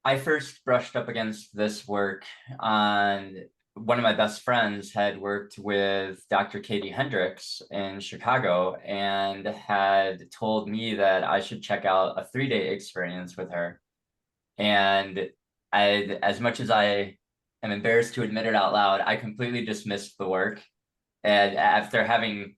I first brushed up against this work on one of my best friends had worked with Dr. Katie Hendricks in Chicago and had told me that I should check out a 3-day experience with her. And as much as I am embarrassed to admit it out loud, I completely dismissed the work. And after having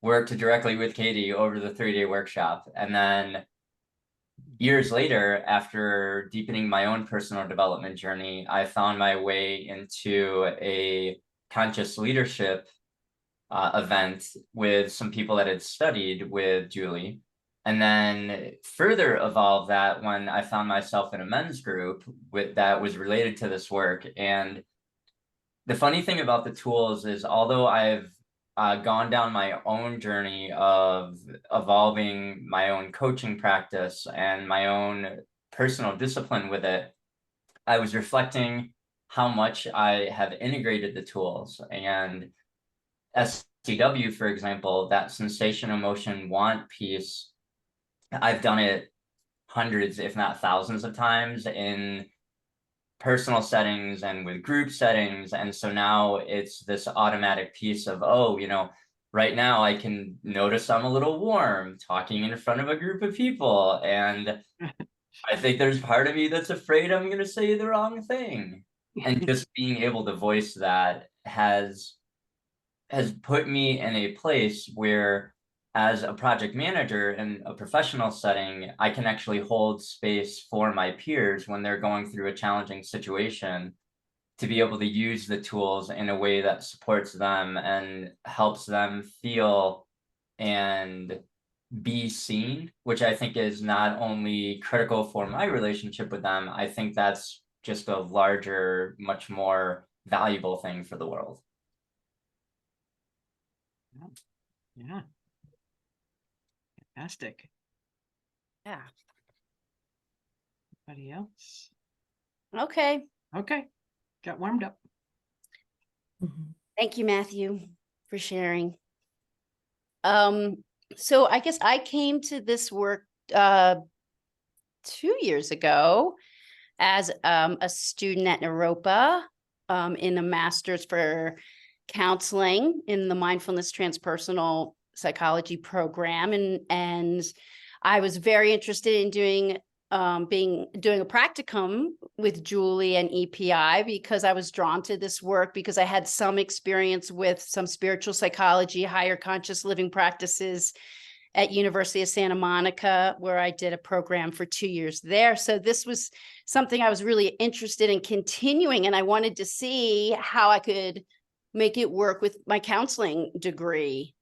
worked directly with Katie over the 3-day workshop, and then years later, after deepening my own personal development journey, I found my way into a conscious leadership event with some people that had studied with Julie. And then further evolved that when I found myself in a men's group that was related to this work. And the funny thing about the tools is, although I've gone down my own journey of evolving my own coaching practice and my own personal discipline with it, I was reflecting how much I have integrated the tools. And SCW, for example, that sensation, emotion, want piece, I've done it hundreds, if not thousands of times in personal settings and with group settings. And so now it's this automatic piece of, oh, right now I can notice I'm a little warm talking in front of a group of people. And I think there's part of me that's afraid I'm going to say the wrong thing. And just being able to voice that has put me in a place where, as a project manager in a professional setting, I can actually hold space for my peers when they're going through a challenging situation, to be able to use the tools in a way that supports them and helps them feel and be seen, which I think is not only critical for my relationship with them, I think that's just a larger, much more valuable thing for the world. Yeah. Fantastic. Yeah. Anybody else? Okay. Okay. Got warmed up. Thank you, Matthew, for sharing. So I guess I came to this work 2 years ago as a student at Naropa in a master's for counseling in the mindfulness transpersonal psychology program, and I was very interested in doing a practicum with Julie and EPI because I was drawn to this work because I had some experience with some spiritual psychology, higher conscious living practices at University of Santa Monica, where I did a program for 2 years there. So this was something I was really interested in continuing, and I wanted to see how I could make it work with my counseling degree.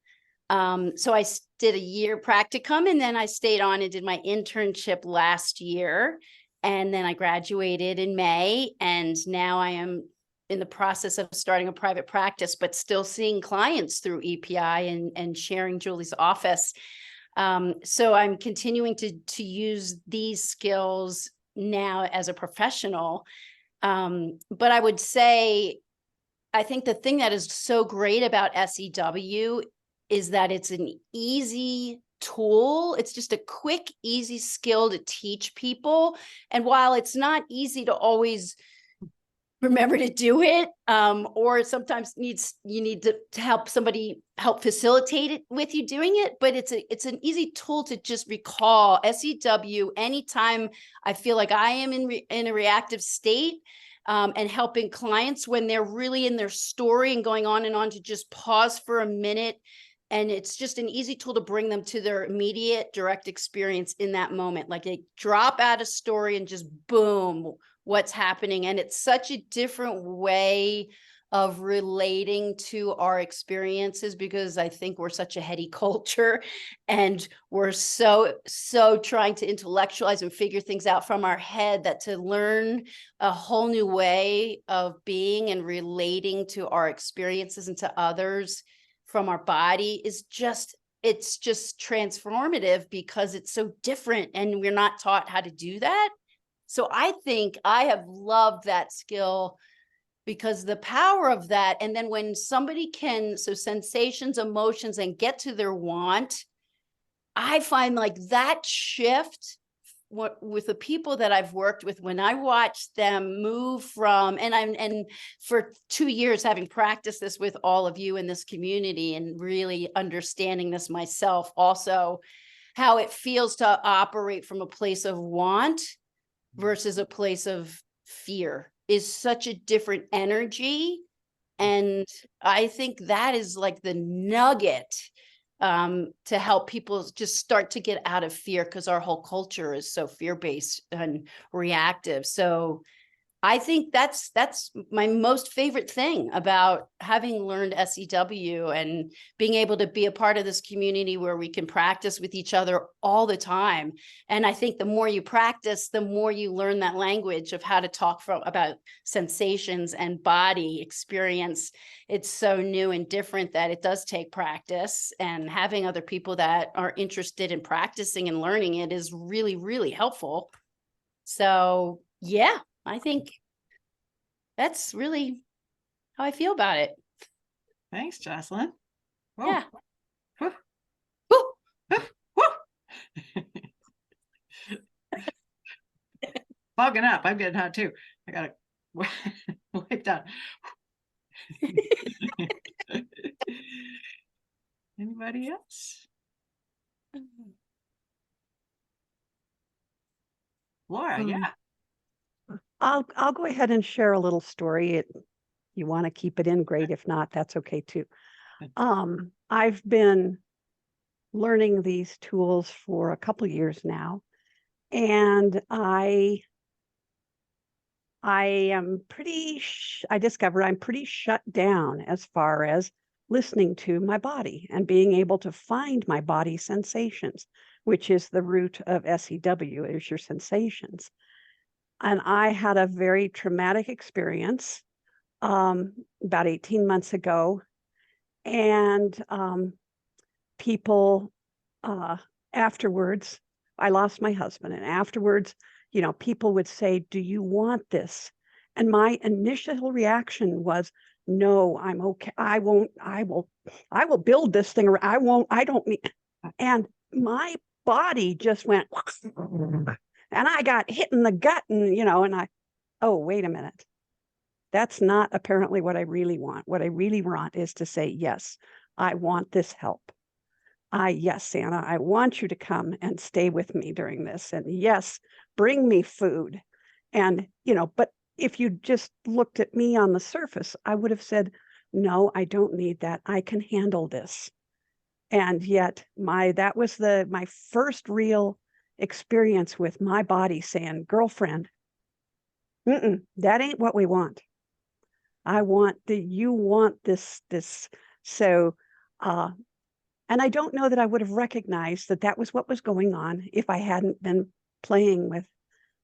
So I did a year practicum, and then I stayed on and did my internship last year. And then I graduated in May, and now I am in the process of starting a private practice, but still seeing clients through EPI and sharing Julie's office. So I'm continuing to use these skills now as a professional. But I would say, I think the thing that is so great about SEW is that it's an easy tool. It's just a quick, easy skill to teach people. And while it's not easy to always remember to do it, or sometimes you need to help somebody help facilitate it with you doing it, but it's an easy tool to just recall. SEW, anytime I feel like I am in a reactive state, and helping clients when they're really in their story and going on and on, to just pause for a minute. And it's just an easy tool to bring them to their immediate direct experience in that moment. Like they drop out a story and just boom, what's happening. And it's such a different way of relating to our experiences, because I think we're such a heady culture and we're so trying to intellectualize and figure things out from our head, that to learn a whole new way of being and relating to our experiences and to others from our body is it's just transformative, because it's so different and we're not taught how to do that. So I think I have loved that skill, because the power of that, and then when somebody can, so sensations, emotions, and get to their want, I find like that shift what with the people that I've worked with, when I watch them move from, and for 2 years having practiced this with all of you in this community and really understanding this myself also, how it feels to operate from a place of want versus a place of fear is such a different energy. And I think that is like the nugget to help people just start to get out of fear, because our whole culture is so fear-based and reactive. So I think that's my most favorite thing about having learned SEW and being able to be a part of this community where we can practice with each other all the time. And I think the more you practice, the more you learn that language of how to talk about sensations and body experience. It's so new and different that it does take practice, and having other people that are interested in practicing and learning it is really, really helpful. So yeah, I think that's really how I feel about it. Thanks, Jocelyn. Whoa. Yeah. Woo. Woo. Woo. Fogging up. I'm getting hot too. I gotta wipe down. Anybody else? Laura, yeah. I'll go ahead and share a little story. You want to keep it in, great. If not, that's okay too. I've been learning these tools for a couple years now, and I am I discovered I'm pretty shut down as far as listening to my body and being able to find my body sensations, which is the root of SEW, is your sensations. And I had a very traumatic experience about 18 months ago. And people afterwards, I lost my husband. And afterwards, people would say, "Do you want this?" And my initial reaction was, "No, I'm okay. I won't. I will build this thing. I won't. I don't need." And my body just went, and I got hit in the gut, and oh, wait a minute. That's not apparently what I really want. What I really want is to say, yes, I want this help. Yes, Santa, I want you to come and stay with me during this. And yes, bring me food. And, but if you just looked at me on the surface, I would have said, no, I don't need that. I can handle this. And yet that was my first real experience with my body saying, girlfriend, that ain't what we want. You want this. So, and I don't know that I would have recognized that was what was going on if I hadn't been playing with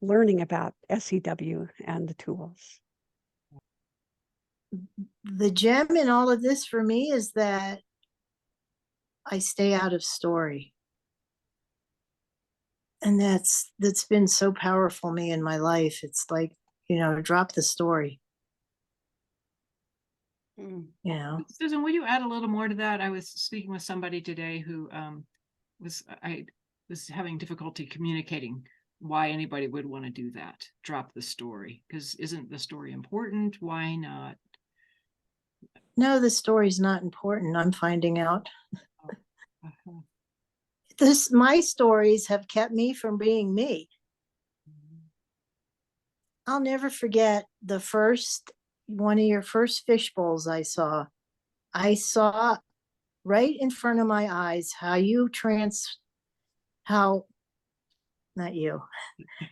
learning about SEW and the tools. The gem in all of this for me is that I stay out of story. And that's been so powerful me in my life. It's like, drop the story. Susan, will you add a little more to that? I was speaking with somebody today who was having difficulty communicating why anybody would want to do that. Drop the story, because isn't the story important? Why not? No, the story's not important. I'm finding out. Uh-huh. My stories have kept me from being me. I'll never forget one of your first fish bowls I saw. I saw right in front of my eyes how not you,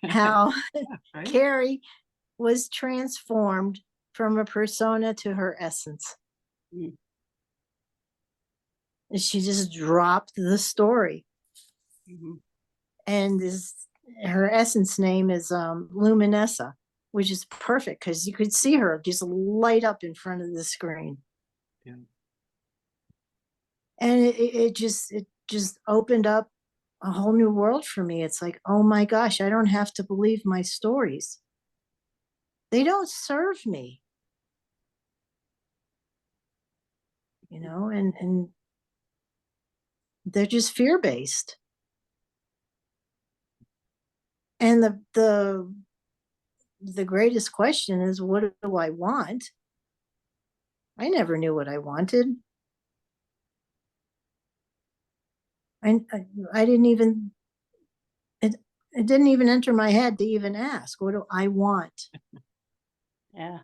how Right? Carrie was transformed from a persona to her essence. And she just dropped the story. And her essence name is Luminessa, which is perfect because you could see her just light up in front of the screen. Yeah. And it just opened up a whole new world for me. It's like, oh my gosh, I don't have to believe my stories. They don't serve me. And they're just fear-based. And the greatest question is, what do I want? I never knew what I wanted. I didn't even, it didn't even enter my head to even ask, what do I want? Yeah.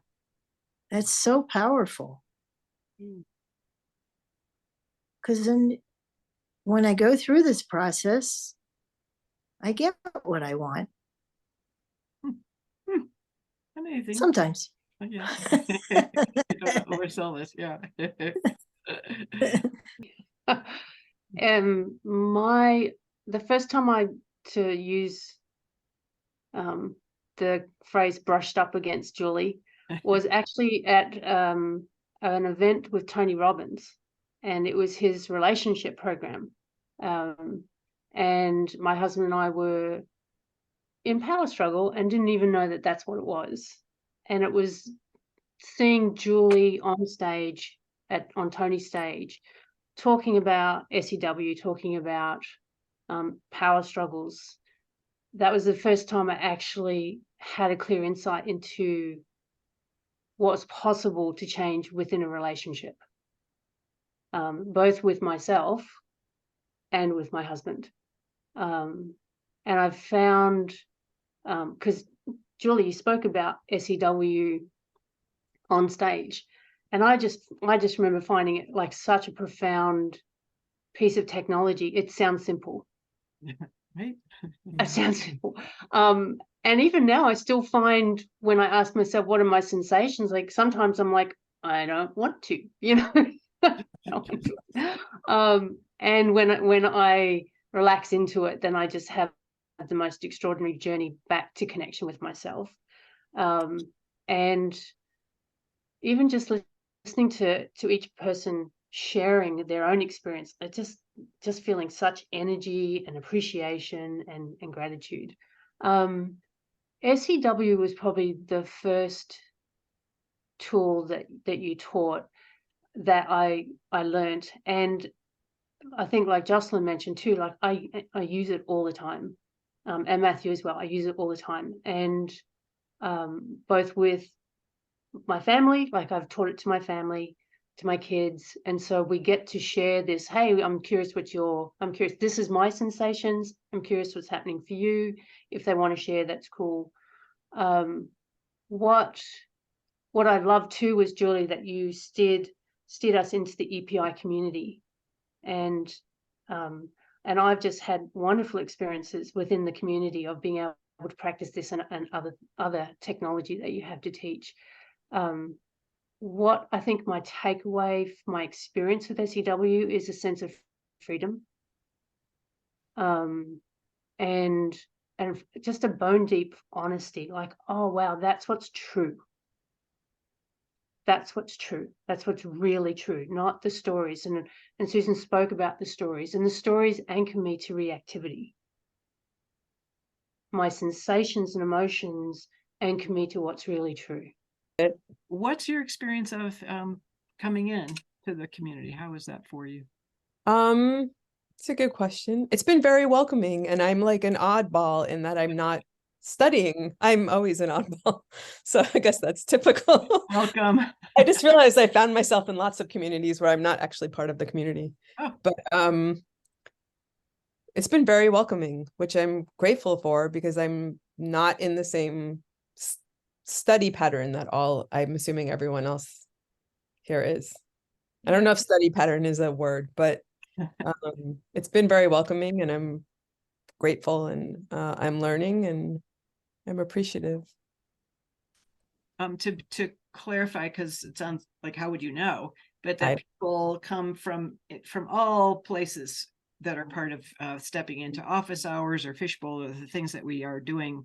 That's so powerful. Because then when I go through this process, I get what I want. Amazing. Sometimes. Yeah. Don't oversell this. Yeah. The first time I to use the phrase brushed up against Julie was actually at an event with Tony Robbins, and it was his relationship program. And my husband and I were in power struggle and didn't even know that that's what it was. And it was seeing Julie on stage on Tony's stage, talking about SEW, talking about power struggles. That was the first time I actually had a clear insight into what's possible to change within a relationship, both with myself and with my husband. And I've found, because Julie, you spoke about SEW on stage, and I just remember finding it like such a profound piece of technology. It sounds simple. Right. It sounds simple. And even now I still find when I ask myself, what are my sensations? Like sometimes I'm like, I don't want to, you know. And when I relax into it, then I just have the most extraordinary journey back to connection with myself. And even just listening to each person sharing their own experience, I just feeling such energy and appreciation and gratitude. SEW was probably the first tool that you taught that I learned, and I think, like Jocelyn mentioned too, like I use it all the time, and Matthew as well. I use it all the time, and both with my family, like I've taught it to my family, to my kids, and so we get to share this. Hey, I'm curious. This is my sensations. I'm curious what's happening for you. If they want to share, that's cool. What I love too was, Julie, that you steered us into the EPI community, and I've just had wonderful experiences within the community of being able to practice this and other technology that you have to teach. What I think my takeaway from my experience with SEW is a sense of freedom, and just a bone deep honesty, like, oh wow, that's what's true. That's what's true. That's what's really true, not the stories. And Susan spoke about the stories, and the stories anchor me to reactivity. My sensations and emotions anchor me to what's really true. What's your experience of coming in to the community? How was that for you? It's a good question. It's been very welcoming, and I'm like an oddball in that I'm not studying. I'm always an oddball, so I guess that's typical. Welcome. I just realized I found myself in lots of communities where I'm not actually part of the community. Oh. But it's been very welcoming, which I'm grateful for, because I'm not in the same study pattern that I'm assuming everyone else here is. I don't know if study pattern is a word, but it's been very welcoming, and I'm grateful, and I'm learning, and I'm appreciative. To clarify, because it sounds like, how would you know? But that people come from all places that are part of stepping into office hours or fishbowl, or the things that we are doing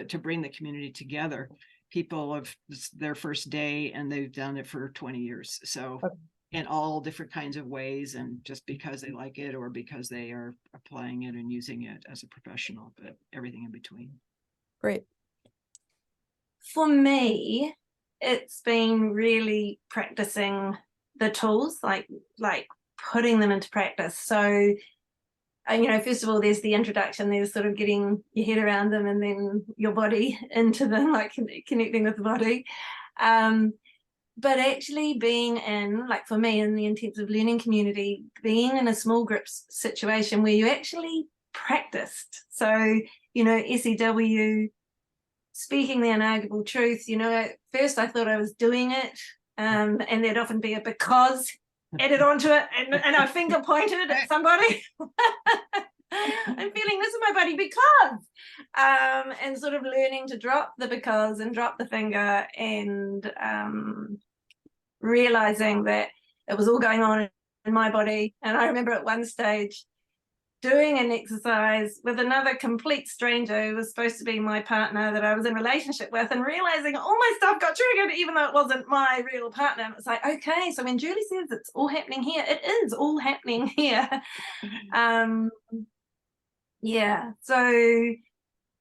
to bring the community together. People of their first day, and they've done it for 20 years. So in all different kinds of ways, and just because they like it or because they are applying it and using it as a professional, but everything in between. Great. For me, it's been really practicing the tools, like putting them into practice. So first of all, there's the introduction, there's sort of getting your head around them, and then your body into them, like connecting with the body. But actually being in, like for me, in the intensive learning community, being in a small group situation where you actually practiced. So, SEW, speaking the unarguable truth, at first I thought I was doing it, and there'd often be a because added onto it, and I finger pointed at somebody. I'm feeling this in my body because, and sort of learning to drop the because and drop the finger, and realizing that it was all going on in my body. And I remember at one stage doing an exercise with another complete stranger who was supposed to be my partner that I was in a relationship with, and realizing all my stuff got triggered even though it wasn't my real partner. And it's like, okay, so when Julie says it's all happening here, it is all happening here. Yeah, so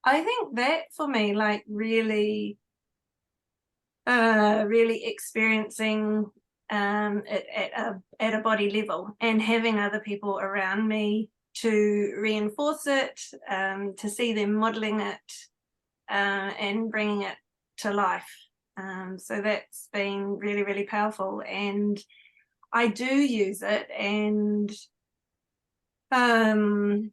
I think that for me, like really experiencing it at a body level, and having other people around me to reinforce it, to see them modeling it, and bringing it to life. So that's been really, really powerful, and I do use it. And sometimes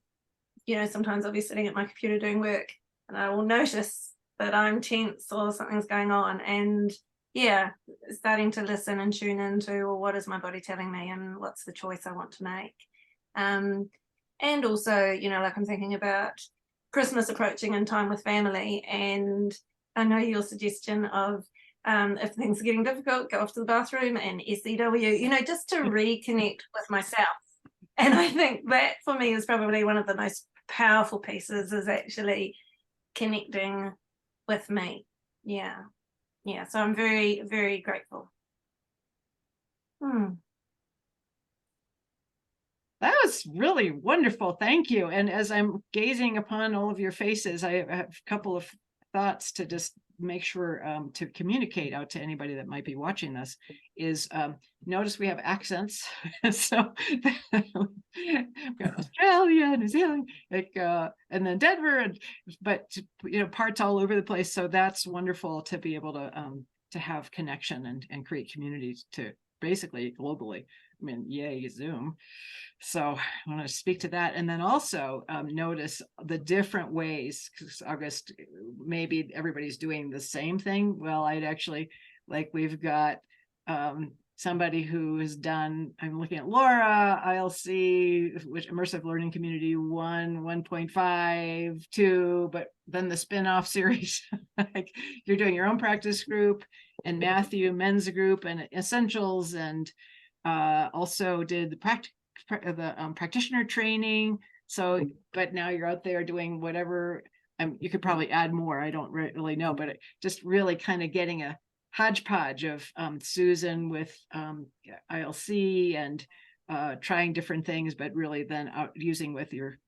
I'll be sitting at my computer doing work, and I will notice that I'm tense or something's going on, and starting to listen and tune into, well, what is my body telling me, and what's the choice I want to make. And also, like I'm thinking about Christmas approaching and time with family, and I know your suggestion of if things are getting difficult, go off to the bathroom and SEW, just to reconnect with myself. And I think that for me is probably one of the most powerful pieces, is actually connecting with me. Yeah. So I'm very, very grateful. That was really wonderful. Thank you. And as I'm gazing upon all of your faces, I have a couple of thoughts to just make sure to communicate out to anybody that might be watching this. Is notice we have accents. So we've got Australia, New Zealand, and then Denver, but parts all over the place. So that's wonderful to be able to have connection and create communities to basically globally. I mean, yay, Zoom. So I want to speak to that. And then also notice the different ways, because August, maybe everybody's doing the same thing. Well, I'd actually, like, we've got somebody who has done, I'm looking at Laura, ILC, which Immersive Learning Community 1, 1.5, 2, but then the spin-off series, like you're doing your own practice group, and Matthew, men's group, and essentials, and also did the practitioner training. So, but now you're out there doing whatever. You could probably add more. I don't really know, but just really kind of getting a hodgepodge of Susan with ILC, and trying different things, but really then out using with your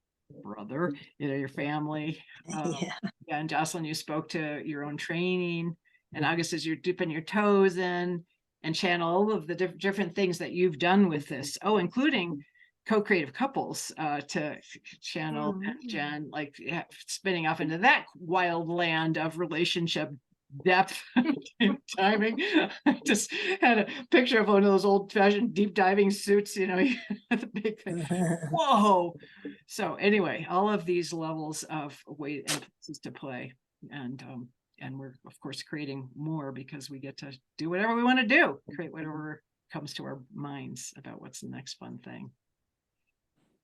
brother, your family. And Jocelyn, you spoke to your own training, and August, as you're dipping your toes in and channel all of the different things that you've done with this. Oh, including co-creative couples to channel Jen, like spinning off into that wild land of relationship depth and timing. I just had a picture of one of those old-fashioned deep diving suits, the big thing. Whoa. So anyway, all of these levels of weight and places to play, and we're of course creating more because we get to do whatever we want to do, create whatever comes to our minds about what's the next fun thing.